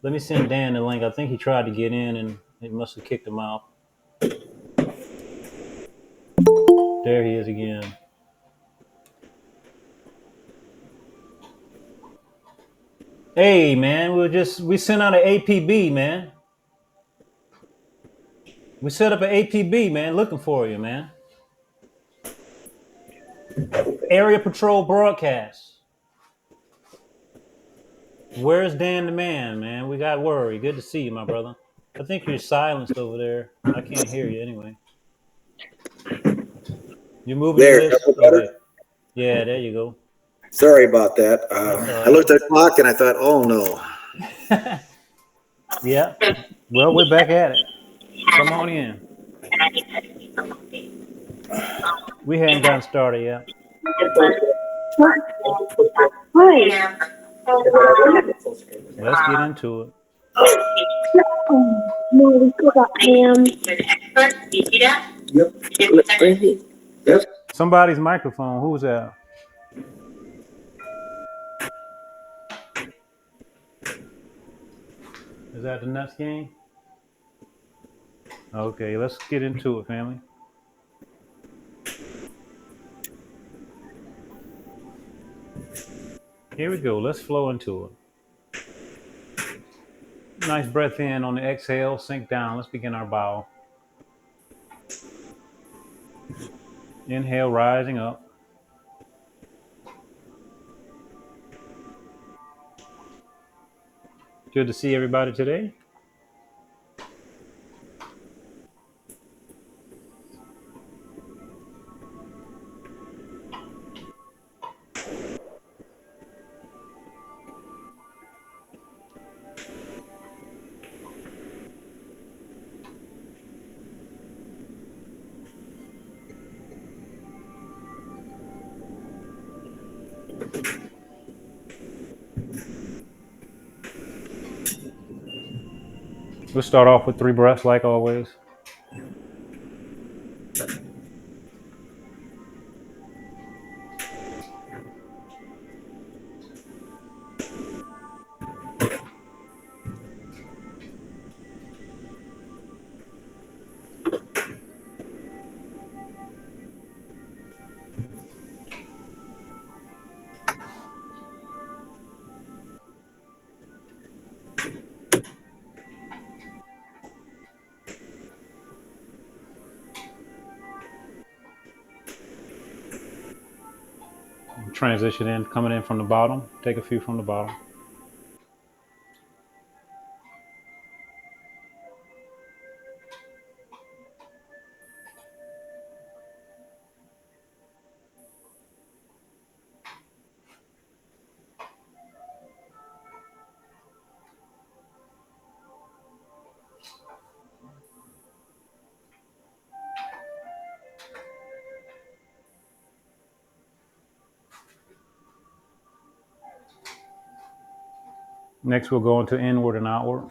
Let me send Dan the link. I think he tried to get in and it must have kicked him out. There he is again. Hey man, we sent out an APB, man. We set up an APB, man, looking for you, man. Area Patrol broadcast. Where's Dan the man, man? We got worry. Good to see you, my brother. I think you're silenced over there. I can't hear you anyway. You moving your There, lips? Okay. Yeah, there you go. sorry about that. That's all I right. looked at the clock and I thought, oh no. Yeah. Well, we're back at it. Come on in. We hadn't gotten started yet. Hi. Let's get into it. Mau ke Kak Ayam. Yep. Somebody's microphone. Who's that? Is that the Nuts game? Okay, let's get into it, family. Here we go. Let's flow into it. Nice breath in on the exhale. Sink down. Let's begin our bow. Inhale, rising up. Good to see everybody today. We'll start off with 3 breaths like always. Transition in, coming in from the bottom. Take a few from the bottom. Next, we'll go into inward and outward.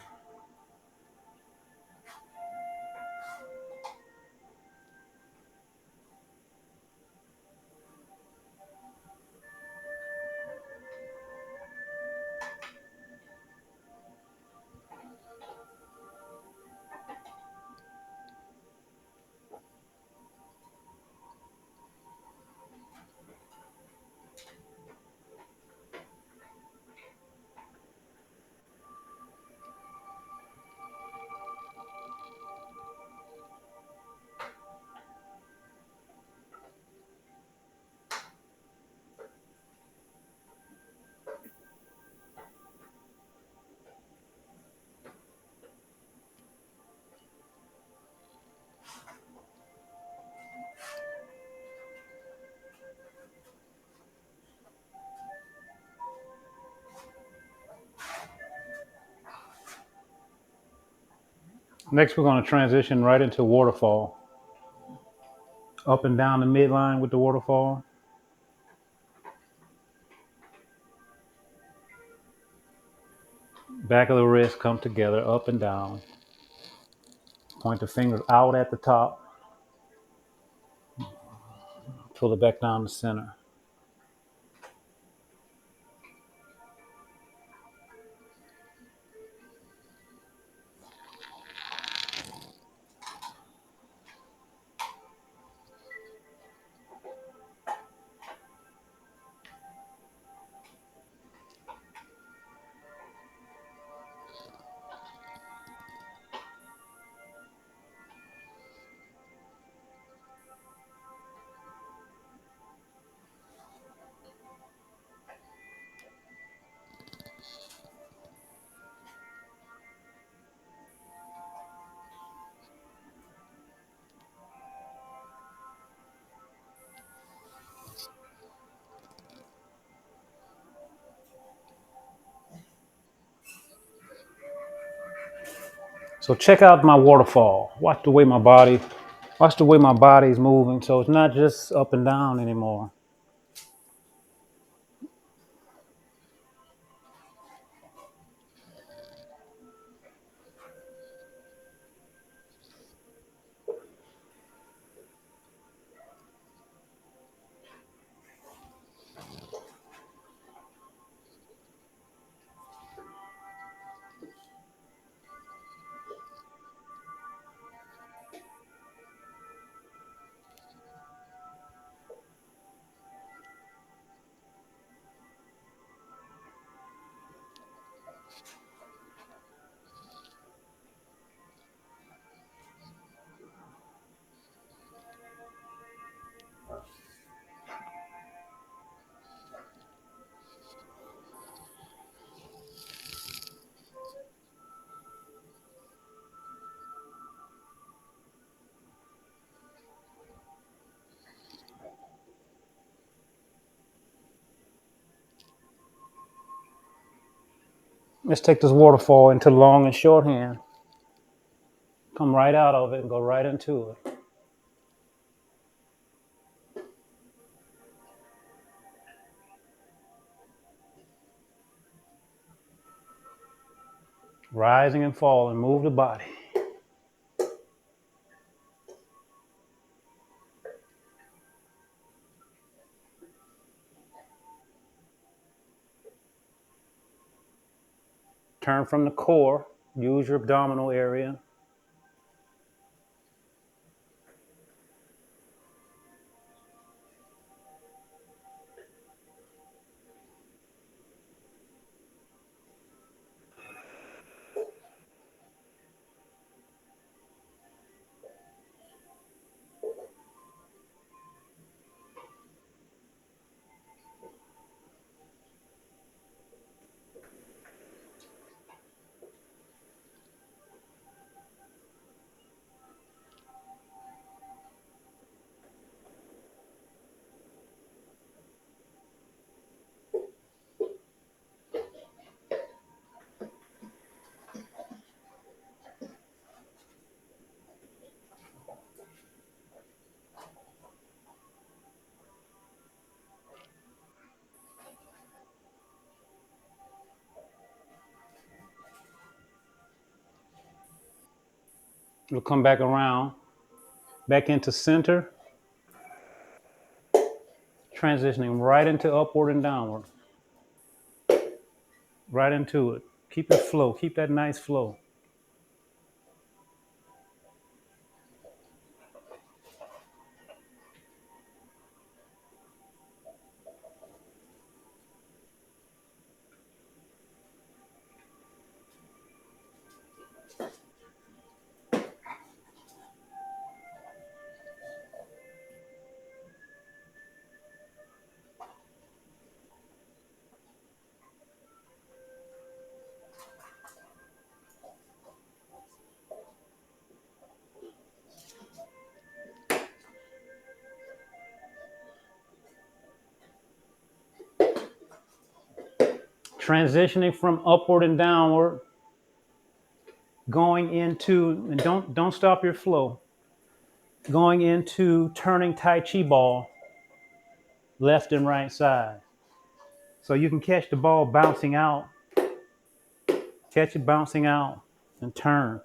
Next, we're going to transition right into waterfall. Up and down the midline with the waterfall. Back of the wrist come together, up and down. Point the fingers out at the top. Pull it back down the center. So check out my waterfall. Watch the way my body's moving. So it's not just up and down anymore. Let's take this waterfall into long and shorthand. Come right out of it and go right into it. Rising and falling. Move the body. Turn from the core. Use your abdominal area. We'll come back around, back into center, transitioning right into upward and downward. Right into it. Keep it flow. Keep that nice flow. Transitioning from upward and downward, going into, and don't stop your flow, going into turning Tai Chi ball left and right side. So you can catch the ball bouncing out, catch it bouncing out, and turn.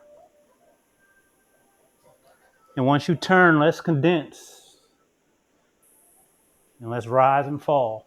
And once you turn, let's condense and let's rise and fall.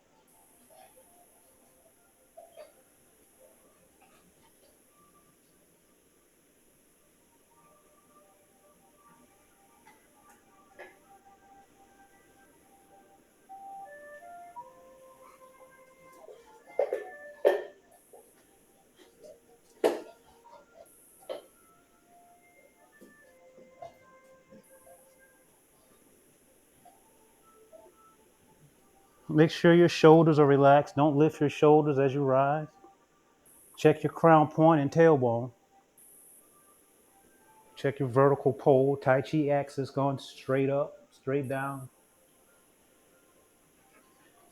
Make sure your shoulders are relaxed. Don't lift your shoulders as you rise. Check your crown point and tailbone. Check your vertical pole, Tai Chi axis going straight up, straight down.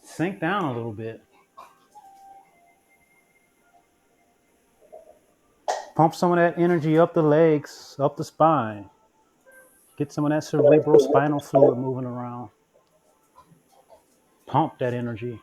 Sink down a little bit. Pump some of that energy up the legs, up the spine. Get some of that cerebral spinal fluid moving around. Pump that energy.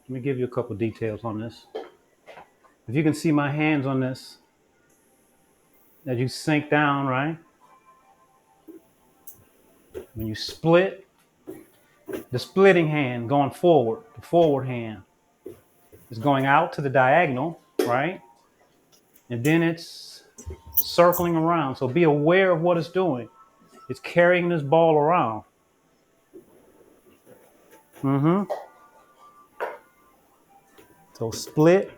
Let me give you a couple details on this. If you can see my hands on this, as you sink down, right? When you split, the splitting hand going forward, the forward hand is going out to the diagonal, right? And then it's circling around. So be aware of what it's doing. It's carrying this ball around. So split,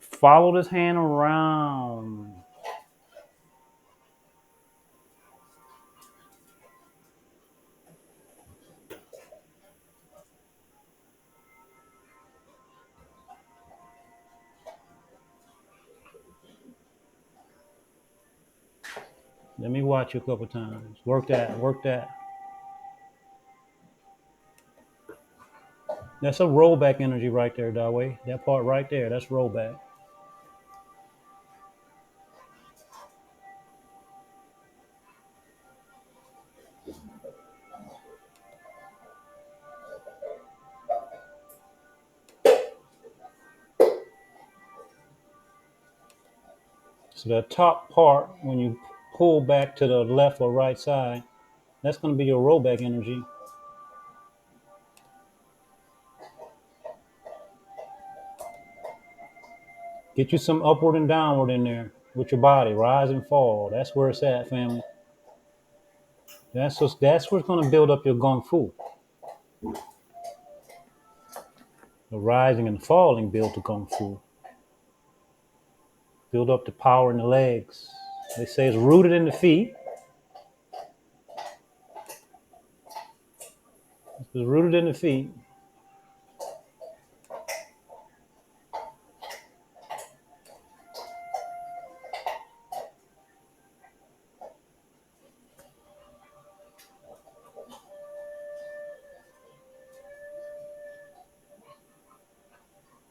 follow this hand around. Let me watch you a couple times. Work that, work that. That's a rollback energy right there, Dawei. That part right there, that's rollback. So that top part, when you pull back to the left or right side, that's going to be your rollback energy. Get you some upward and downward in there with your body, rise and fall. That's where it's at, family. That's what's going to build up your gung fu. The rising and falling build the gung fu. Build up the power in the legs. They say it's rooted in the feet. It's rooted in the feet.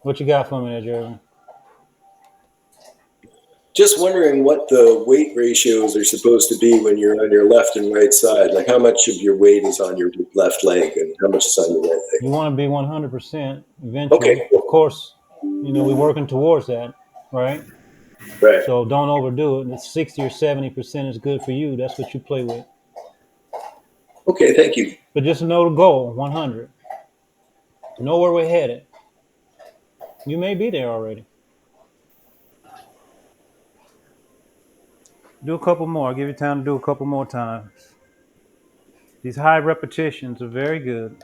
What you got for me there, Jeremy? Just wondering what the weight ratios are supposed to be when you're on your left and right side. Like how much of your weight is on your left leg and how much is on your right leg? You want to be 100% eventually. Okay. Of course, we're working towards that, right? Right. So don't overdo it. It's 60 or 70% is good for you. That's what you play with. Okay, thank you. But just know the goal, 100. Know where we're headed. You may be there already. Do a couple more. I'll give you time to do a couple more times. These high repetitions are very good.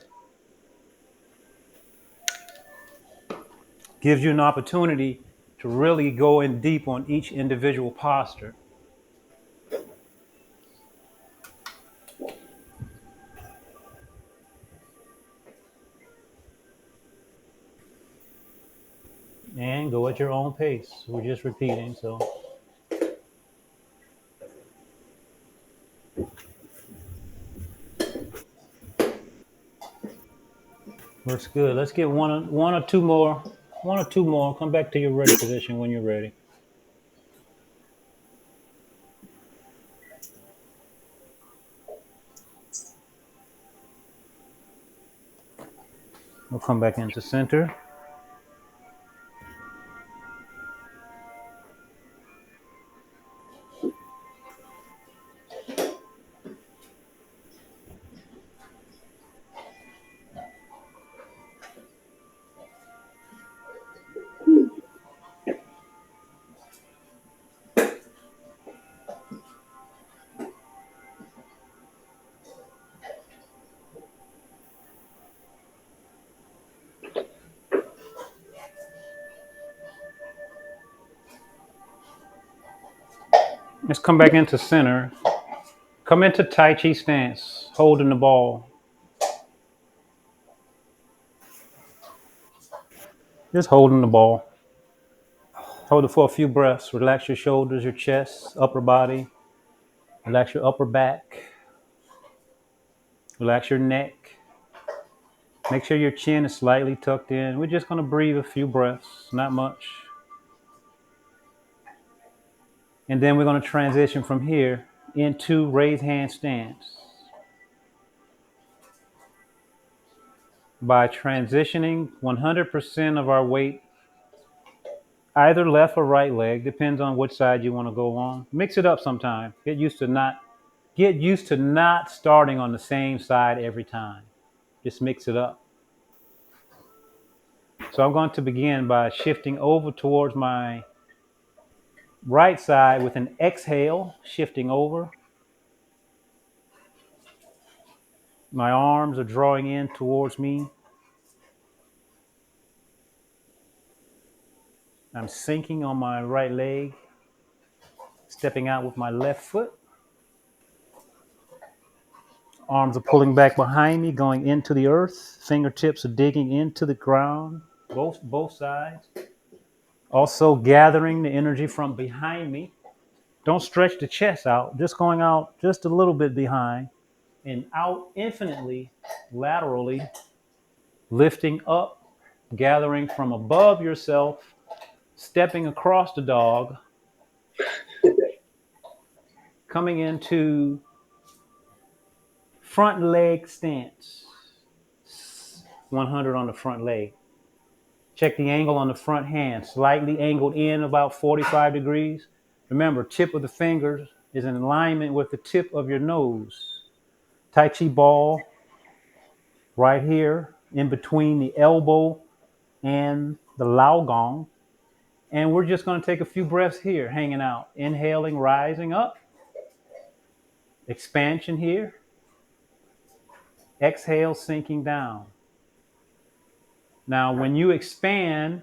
Gives you an opportunity to really go in deep on each individual posture. And go at your own pace. We're just repeating, so. Works good. Let's get one or two more. One or two more. Come back to your ready position when you're ready. We'll come back into center. Let's come back into center. Come into Tai Chi stance, holding the ball. Just holding the ball. Hold it for a few breaths. Relax your shoulders, your chest, upper body. Relax your upper back. Relax your neck. Make sure your chin is slightly tucked in. We're just going to breathe a few breaths, not much. And then we're going to transition from here into raised hand stance. By transitioning 100% of our weight, either left or right leg, depends on which side you want to go on. Mix it up sometime. Get used to not starting on the same side every time. Just mix it up. So I'm going to begin by shifting over towards my right side with an exhale, shifting over. My arms are drawing in towards me. I'm sinking on my right leg, stepping out with my left foot. Arms are pulling back behind me, going into the earth. Fingertips are digging into the ground, both sides. Also gathering the energy from behind me. Don't stretch the chest out, just going out just a little bit behind and out infinitely, laterally, lifting up, gathering from above yourself, stepping across the dog, coming into front leg stance. 100 on the front leg. Check the angle on the front hand, slightly angled in about 45 degrees. Remember, tip of the fingers is in alignment with the tip of your nose. Tai Chi ball right here in between the elbow and the Lao Gong. And we're just going to take a few breaths here, hanging out. Inhaling, rising up. Expansion here. Exhale, sinking down. Now, when you expand,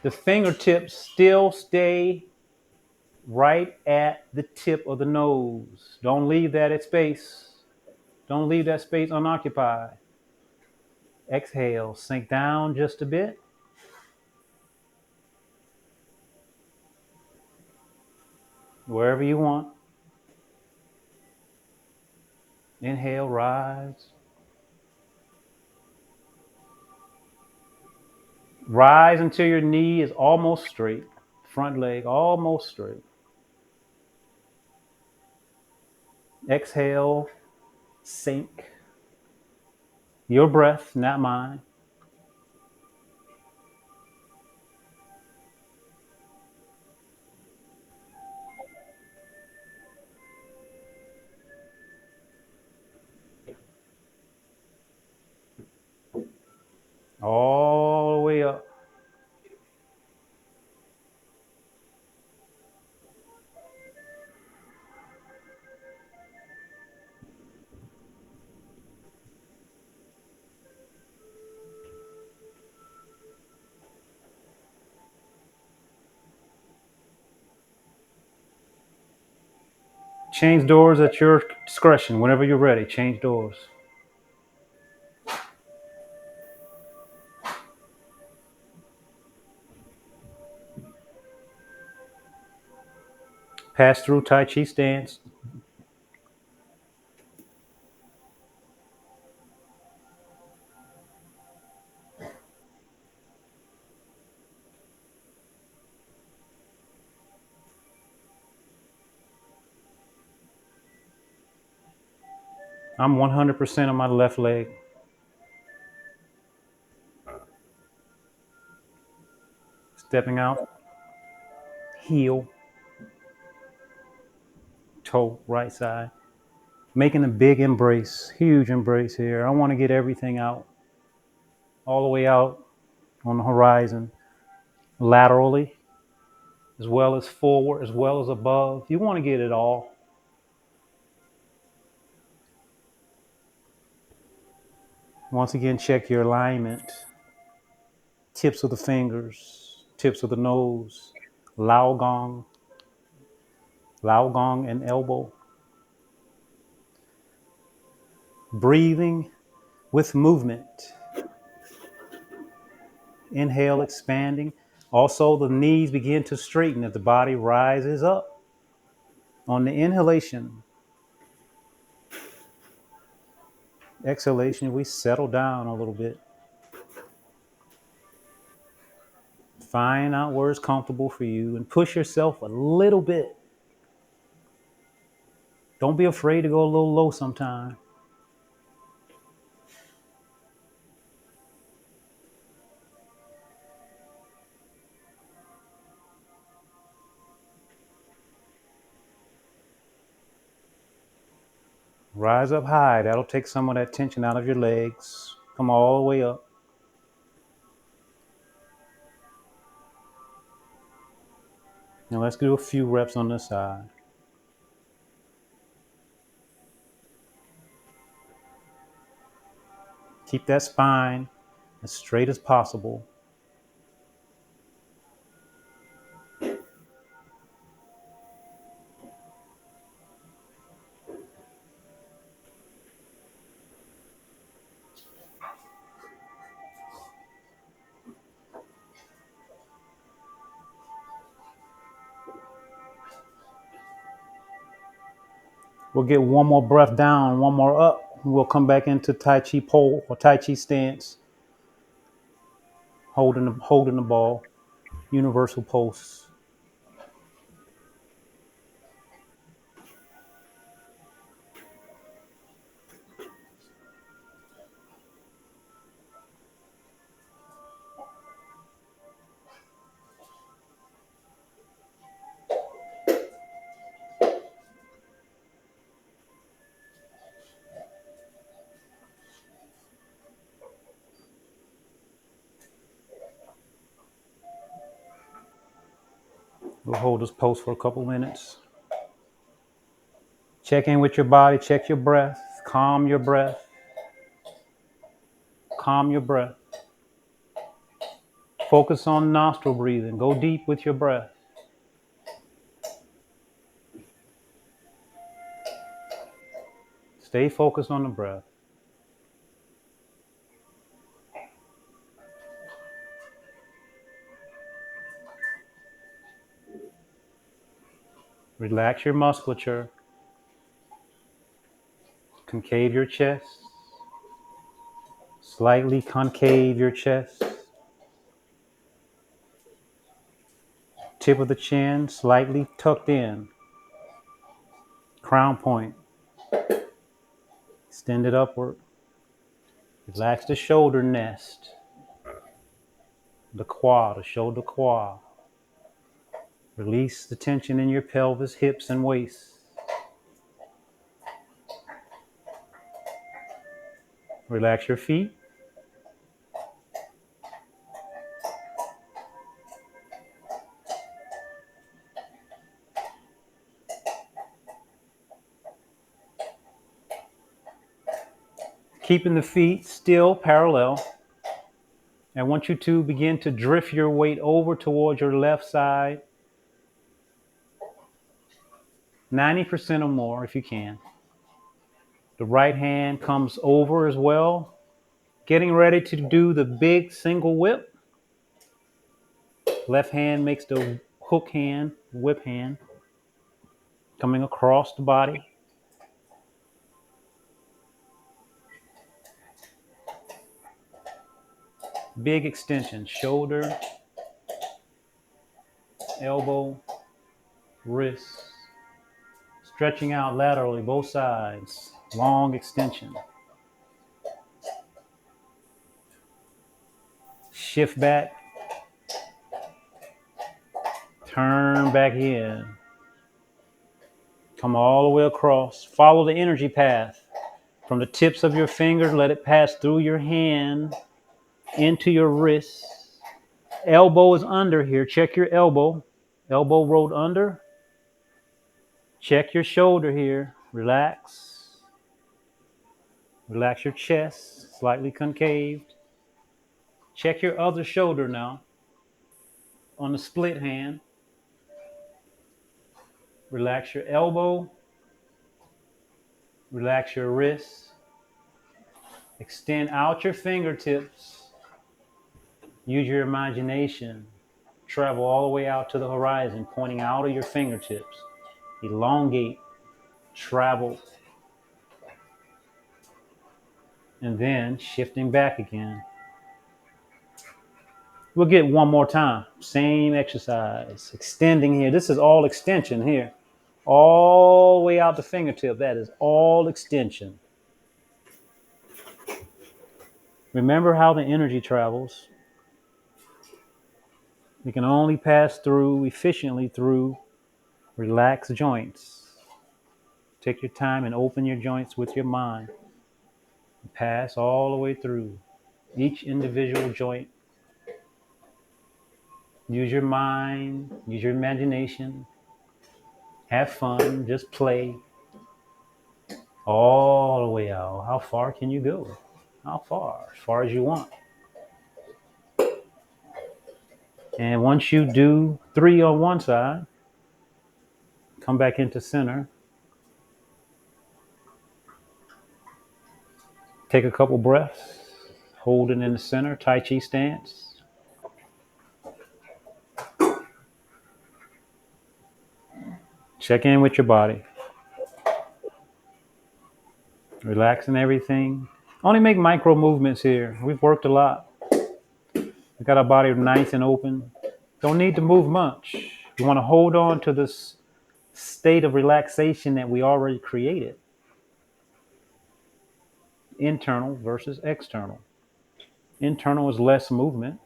the fingertips still stay right at the tip of the nose. Don't leave that at space. Don't leave that space unoccupied. Exhale, sink down just a bit. Wherever you want. Inhale, rise. Rise until your knee is almost straight. Front leg almost straight. Exhale, sink. Your breath, not mine. All the way up. Change doors at your discretion. Whenever you're ready, change doors. Pass through Tai Chi stance. I'm 100% on my left leg. Stepping out. Heel. Toe, right side. Making a big embrace. Huge embrace here. I want to get everything out. All the way out on the horizon. Laterally. As well as forward. As well as above. You want to get it all. Once again, check your alignment. Tips of the fingers, tips of the nose, Lao Gong and elbow. Breathing with movement. Inhale, expanding. Also, the knees begin to straighten as the body rises up. On the inhalation, exhalation, we settle down a little bit. Find out where it's comfortable for you and push yourself a little bit. Don't be afraid to go a little low sometime. Rise up high. That'll take some of that tension out of your legs. Come all the way up. Now let's do a few reps on this side. Keep that spine as straight as possible. We'll get one more breath down, one more up. We'll come back into Tai Chi pole or Tai Chi stance, holding the ball, universal pulse. We'll hold this pose for a couple minutes. Check in with your body, check your breath, calm your breath. Calm your breath. Focus on nostril breathing. Go deep with your breath. Stay focused on the breath. Relax your musculature. Concave your chest. Slightly concave your chest. Tip of the chin slightly tucked in. Crown point. Extend it upward. Relax the shoulder nest. The quad, the shoulder quad. Release the tension in your pelvis, hips, and waist. Relax your feet. Keeping the feet still parallel. I want you to begin to drift your weight over towards your left side. 90% or more if you can. The right hand comes over as well. Getting ready to do the big single whip. Left hand makes the hook hand, whip hand, coming across the body. Big extension, shoulder, elbow, wrist. Stretching out laterally, both sides. Long extension. Shift back. Turn back in. Come all the way across. Follow the energy path. From the tips of your fingers, let it pass through your hand into your wrist. Elbow is under here. Check your elbow. Elbow rolled under. Check your shoulder here. Relax. Relax your chest, slightly concaved. Check your other shoulder now. On the split hand. Relax your elbow. Relax your wrist. Extend out your fingertips. Use your imagination. Travel all the way out to the horizon, pointing out of your fingertips. Elongate, travel, and then shifting back again. We'll get one more time. Same exercise. Extending here. This is all extension here. All the way out the fingertip. That is all extension. Remember how the energy travels. We can only pass through efficiently through relaxed joints. Take your time and open your joints with your mind. Pass all the way through each individual joint. Use your mind, use your imagination. Have fun, just play. All the way out. How far can you go? How far? As far as you want. And once you do 3 on one side, come back into center. Take a couple breaths. Hold it in the center, Tai Chi stance. Check in with your body. Relaxing everything. Only make micro movements here. We've worked a lot. We got our body nice and open. Don't need to move much. You want to hold on to this state of relaxation that we already created. Internal versus external. Internal is less movement.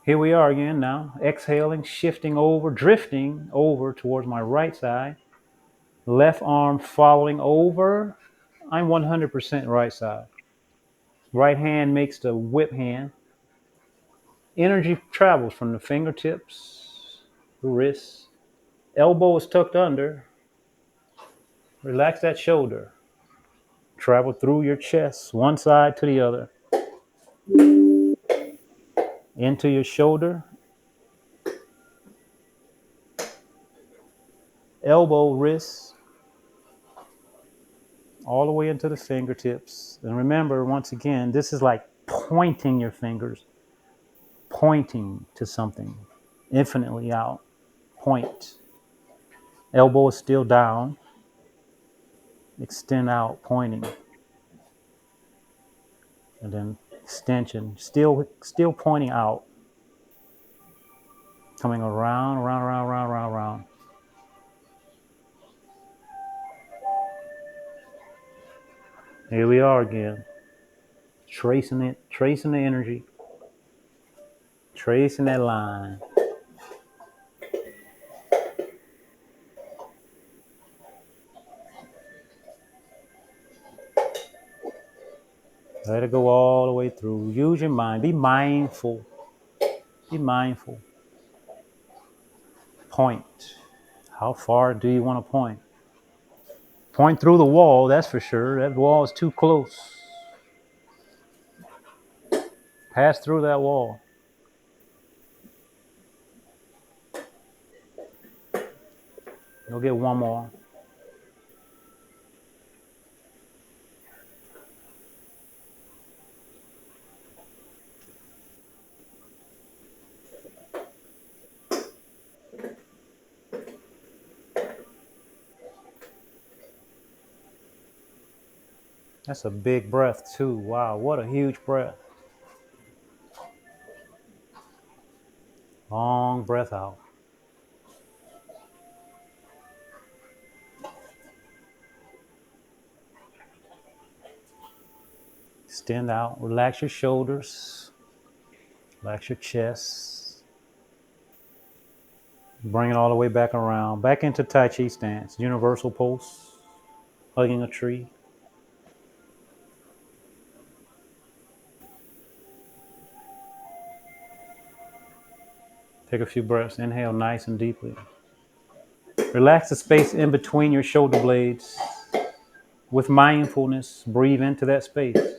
Here we are again now. Exhaling, shifting over, drifting over towards my right side. Left arm following over. I'm 100% right side. Right hand makes the whip hand. Energy travels from the fingertips, the wrists. Elbow is tucked under. Relax that shoulder. Travel through your chest, one side to the other. Into your shoulder. Elbow, wrist, all the way into the fingertips. And remember, once again, this is like pointing your fingers, pointing to something infinitely out. Point. Elbow is still down. Extend out, pointing. And then extension, still pointing out. Coming around. Here we are again. Tracing the energy. Tracing that line. Let it go all the way through. Use your mind. Be mindful. Be mindful. Point. How far do you want to point? Point through the wall, that's for sure. That wall is too close. Pass through that wall. You'll get one more. That's a big breath too. Wow, what a huge breath. Long breath out. Extend out. Relax your shoulders. Relax your chest. Bring it all the way back around. Back into Tai Chi stance. Universal pulse. Hugging a tree. Take a few breaths. Inhale nice and deeply. Relax the space in between your shoulder blades. With mindfulness, breathe into that space.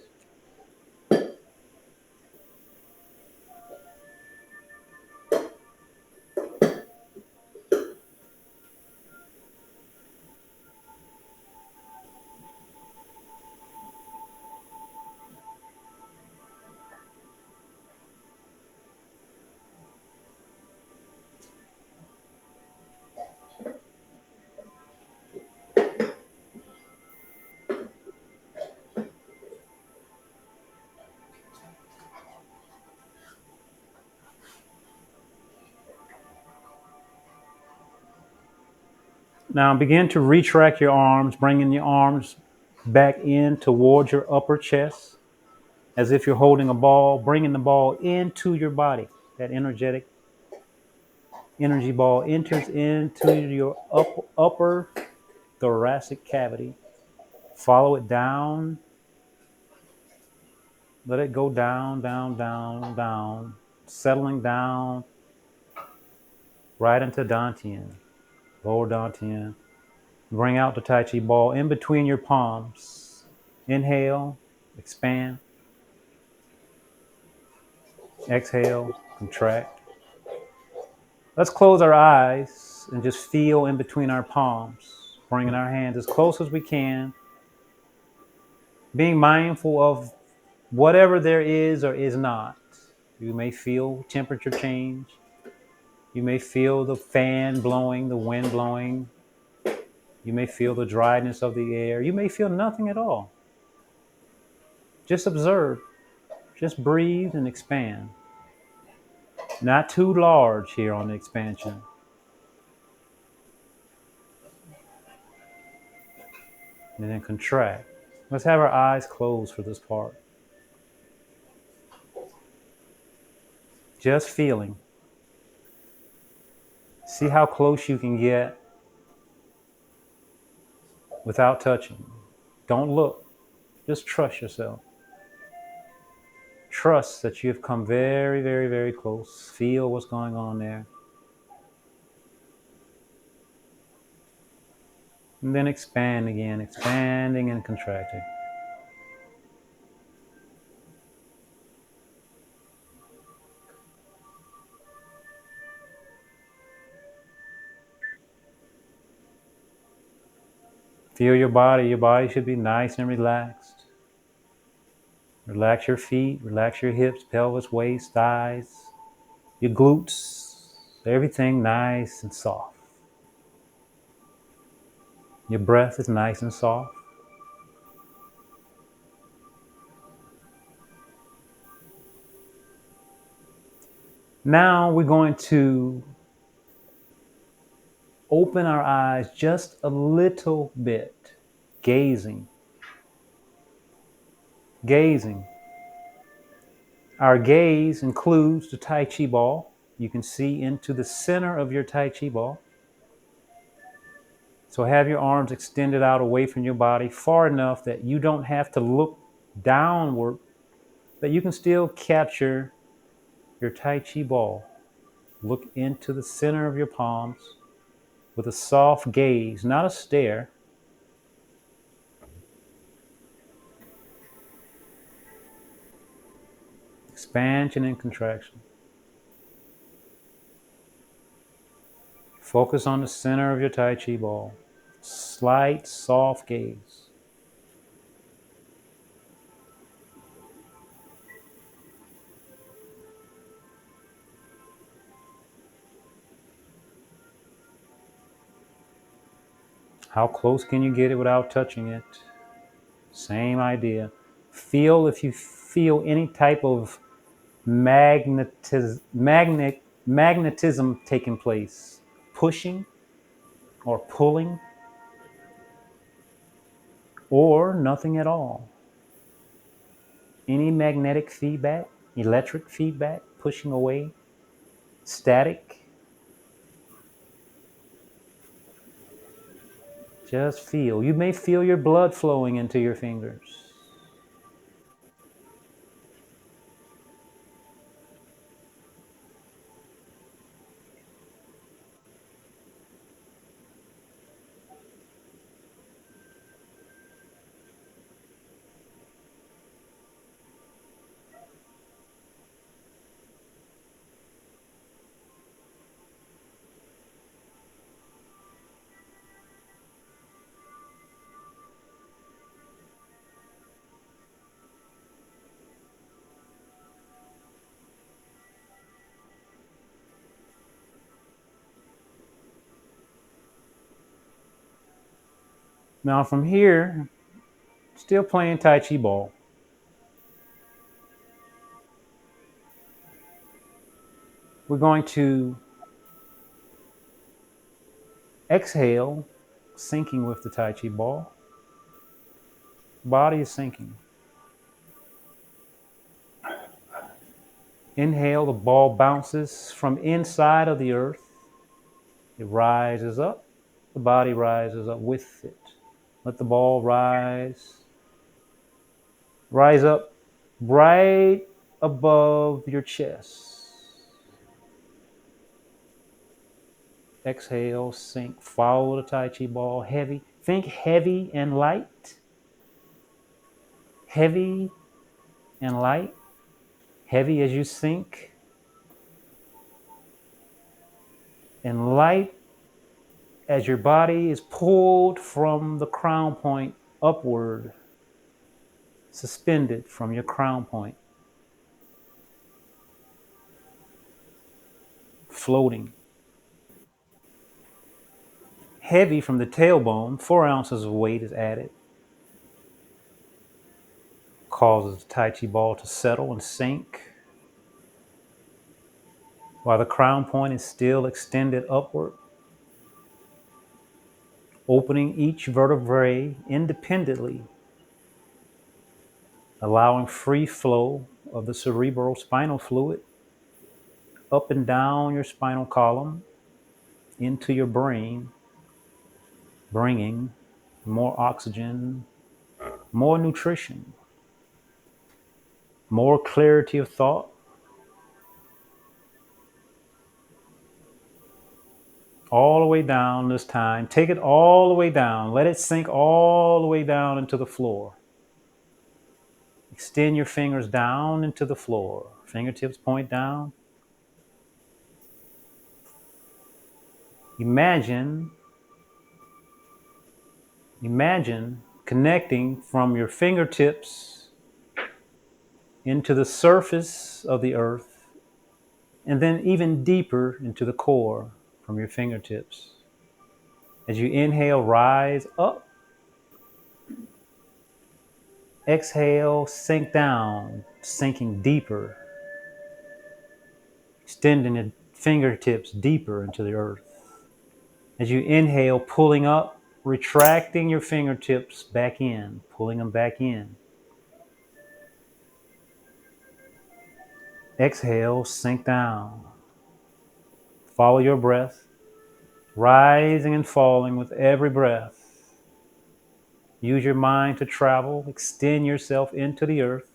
Now begin to retract your arms, bringing your arms back in towards your upper chest as if you're holding a ball, bringing the ball into your body. That energetic energy ball enters into your upper thoracic cavity. Follow it down. Let it go down, down, down, down, settling down right into Dantian, lower Dantian. Bring out the Tai Chi ball in between your palms. Inhale, expand. Exhale, contract. Let's close our eyes and just feel in between our palms, bringing our hands as close as we can, being mindful of whatever there is or is not. You may feel temperature change. You may feel the fan blowing, the wind blowing. You may feel the dryness of the air. You may feel nothing at all. Just observe. Just breathe and expand. Not too large here on the expansion. And then contract. Let's have our eyes closed for this part. Just feeling. See how close you can get without touching. Don't look. Just trust yourself. Trust that you have come very, very, very close. Feel what's going on there. And then expand again, expanding and contracting. Feel your body. Your body should be nice and relaxed. Relax your feet, relax your hips, pelvis, waist, thighs, your glutes, everything nice and soft. Your breath is nice and soft. Now we're going to open our eyes just a little bit, gazing. Gazing. Our gaze includes the Tai Chi ball. You can see into the center of your Tai Chi ball. So have your arms extended out away from your body far enough that you don't have to look downward, but you can still capture your Tai Chi ball. Look into the center of your palms with a soft gaze, not a stare. Expansion and contraction. Focus on the center of your Tai Chi ball. Slight, soft gaze. How close can you get it without touching it? Same idea. Feel if you feel any type of magnetism taking place, pushing or pulling, or nothing at all. Any magnetic feedback, electric feedback, pushing away, static. Just feel. You may feel your blood flowing into your fingers. Now from here, still playing Tai Chi ball. We're going to exhale sinking with the Tai Chi ball. Body is sinking. Inhale, the ball bounces from inside of the earth. It rises up. The body rises up with it. Let the ball rise up right above your chest. Exhale, sink, follow the Tai Chi ball, heavy. Think heavy and light. Heavy and light. Heavy as you sink, and light as your body is pulled from the crown point upward, suspended from your crown point, floating. Heavy from the tailbone, 4 ounces of weight is added. Causes the Tai Chi ball to settle and sink, while the crown point is still extended upward, opening each vertebrae independently, allowing free flow of the cerebral spinal fluid up and down your spinal column into your brain, bringing more oxygen, more nutrition, more clarity of thought, all the way down this time. Take it all the way down. Let it sink all the way down into the floor. Extend your fingers down into the floor. Fingertips point down. Imagine connecting from your fingertips into the surface of the earth, and then even deeper into the core from your fingertips. As you inhale, rise up. Exhale, sink down, sinking deeper, extending the fingertips deeper into the earth. As you inhale, pulling up, retracting your fingertips back in, pulling them back in. Exhale, sink down. Follow your breath, rising and falling with every breath. Use your mind to travel, extend yourself into the earth.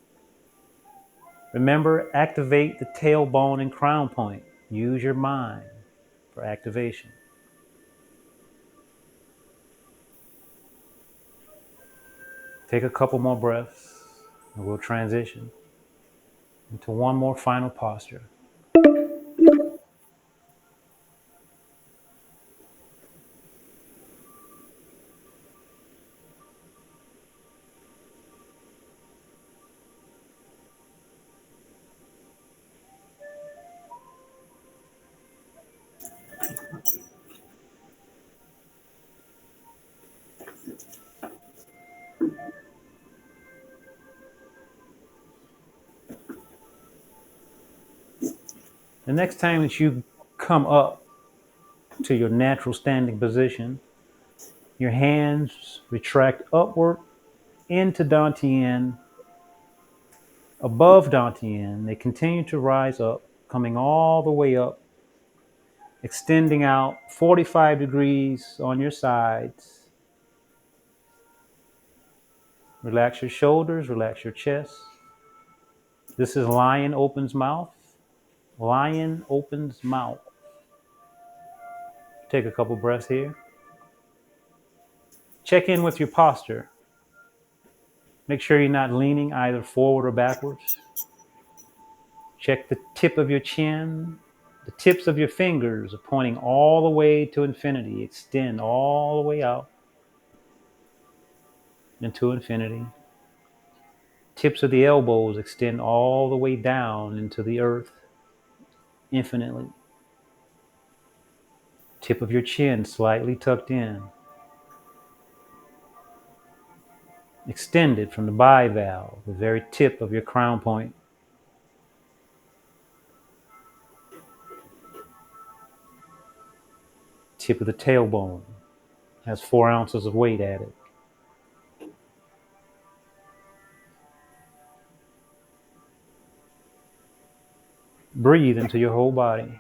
Remember, activate the tailbone and crown point. Use your mind for activation. Take a couple more breaths, and we'll transition into one more final posture. The next time that you come up to your natural standing position, your hands retract upward into Dantian, above Dantian. They continue to rise up, coming all the way up, extending out 45 degrees on your sides. Relax your shoulders, relax your chest. This is lion opens mouth. Lion opens mouth. Take a couple breaths here. Check in with your posture. Make sure you're not leaning either forward or backwards. Check the tip of your chin. The tips of your fingers are pointing all the way to infinity. Extend all the way out into infinity. Tips of the elbows extend all the way down into the earth infinitely. Tip of your chin slightly tucked in. Extended from the bivalve, the very tip of your crown point. Tip of the tailbone Has 4 ounces of weight added. Breathe into your whole body.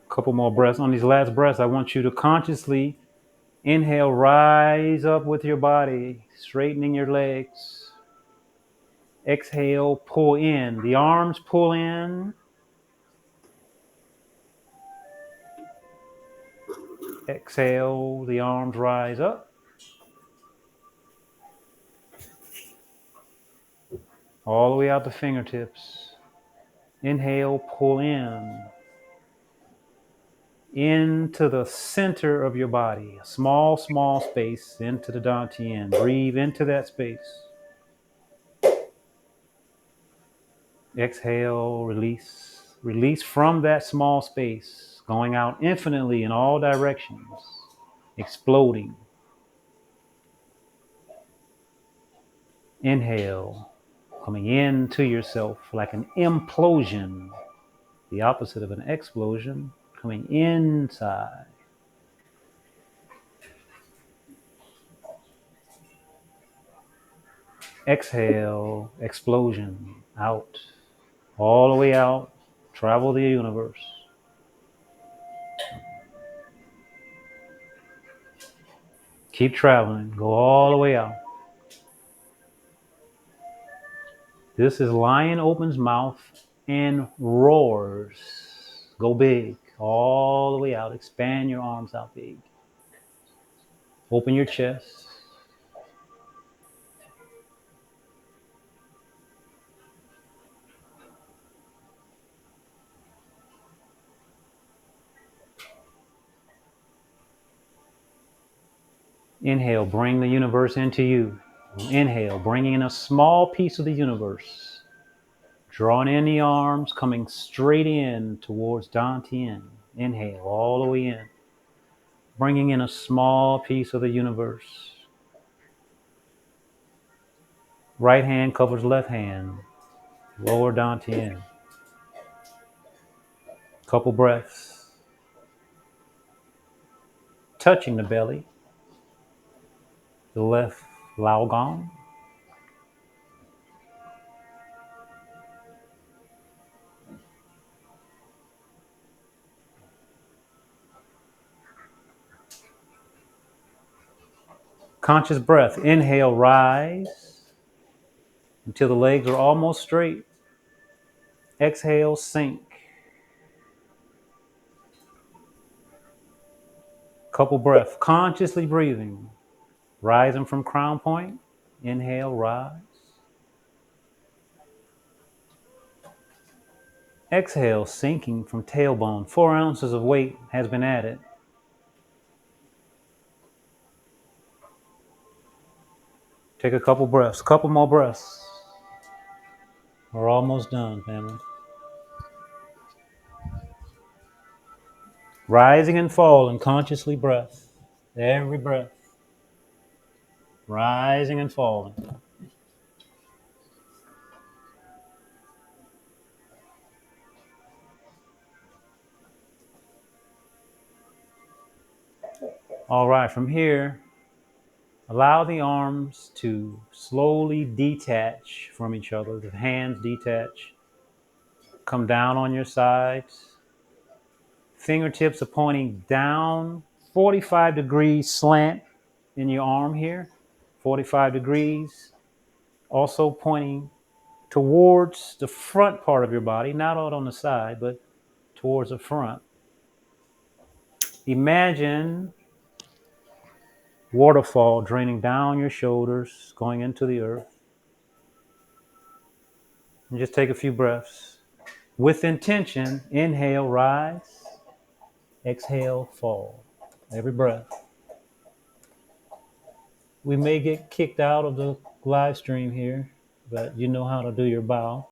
A couple more breaths. On these last breaths, I want you to consciously inhale, rise up with your body, straightening your legs. Exhale, pull in. The arms pull in. Exhale, the arms rise up. All the way out the fingertips. Inhale, pull in. Into the center of your body. A small, small space into the dantian. Breathe into that space. Exhale, release. Release from that small space, going out infinitely in all directions, exploding. Inhale, coming into yourself like an implosion, the opposite of an explosion, coming inside. Exhale, explosion, out, all the way out, travel the universe. Keep traveling, go all the way out. This is lion opens mouth and roars. Go big, all the way out. Expand your arms out big. Open your chest. Inhale, bring the universe into you. Inhale, bringing in a small piece of the universe. Drawing in the arms, coming straight in towards Dantian. Inhale, all the way in. Bringing in a small piece of the universe. Right hand covers left hand. Lower Dantian. Couple breaths. Touching the belly. The left lao gong. Conscious breath. Inhale, rise until the legs are almost straight. Exhale, sink. Couple breaths. Consciously breathing. Rising from crown point. Inhale, rise. Exhale, sinking from tailbone. 4 ounces of weight has been added. Take a couple breaths. Couple more breaths. We're almost done, family. Rising and falling, consciously breath. Every breath. Rising and falling. All right, from here, allow the arms to slowly detach from each other. The hands detach. Come down on your sides. Fingertips are pointing down, 45 degrees slant in your arm here. 45 degrees, also pointing towards the front part of your body, not out on the side, but towards the front. Imagine waterfall draining down your shoulders, going into the earth. And just take a few breaths. With intention, inhale, rise. Exhale, fall. Every breath. We may get kicked out of the live stream here, but you know how to do your bow.